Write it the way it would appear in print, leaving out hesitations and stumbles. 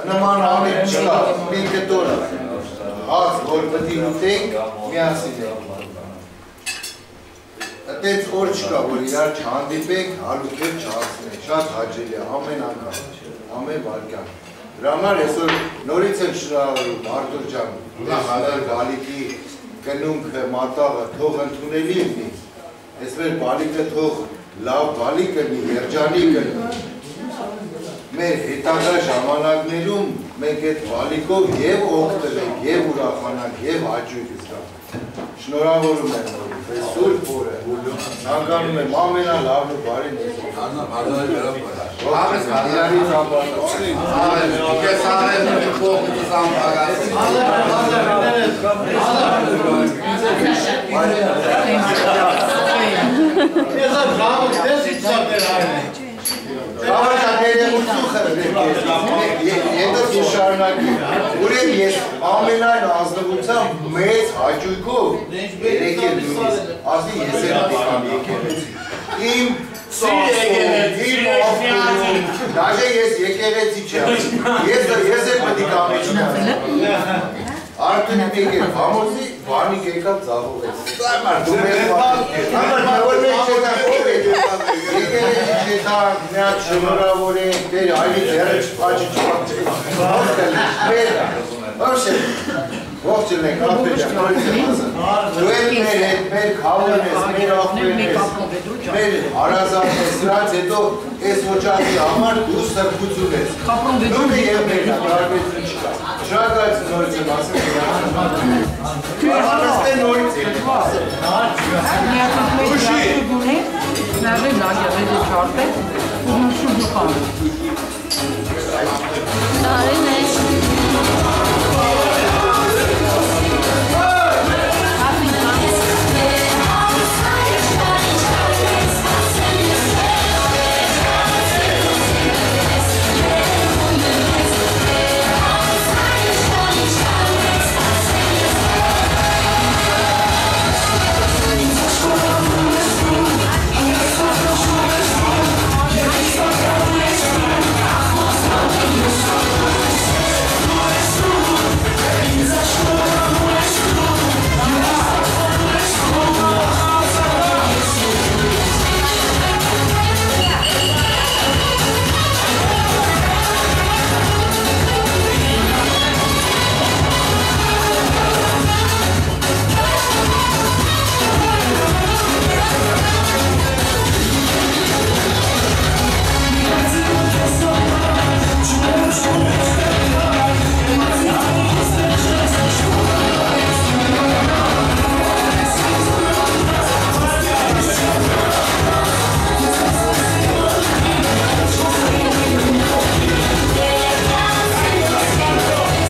Նման ամեն չկա, մի կտոր հաց, որ պտի ուտենք, միասին ենք։ Այդպես օր չկա, որ իրար չհանդիպենք, հալուքեր չհասնենք, շատ հաճելի է, ամեն անգամ, ամեն վարկյան։ Դրա համար այսօր նորից եմ շնորհավորում Արտուր ջան, մեր բալիկի կնունքը, մատաղը թող ընդունելի լինի, այս մեր բալիկը թող լավ բալիկ կնի, երջանիկ կնի։ Մեր հետագա ժամանակներում մենք այդ բալիկով և օգտվենք, և ուրախանանք, և հաճույք զգանք։ Շնորհավորում եմ այս սուրբ օրը, ցանկանում եմ ամենալավն ու բարին Եդս ու շարունակի, ուրեն ես ամենայն ազնվությամբ մեծ հաճույքով երեք եմ դունիս, ասի ես եմ դիկամ եկեղեցի, իմ սասում, իմ աղբուրում, դաժե ես եկեղեցի չեմ, ես եմ դիկամ իչն Արդյունի մեկ է համոզի, բանիկ եկավ ծաղողեց։ Դու մեր չետանք, միատ շնորհավոր ենք, դեր այլի ձերը չպաճի ողջ ելնենք, ապեջ նորից եմ ասն։ Դու էլ մեր հետ, մեր քավն ես, մեր աղբերն ես, մեր հարազատ ես, սրանց հետո ես ոչակի համար դու սրբություն ես։ Նույնը և մերն է, կարբեցուն չկա։ Շրակայց նորից եմ ասն, Արհանստե նորից եմ ասն։ Nerede lagevede çarpı, bunun şu yukarı. Aynen.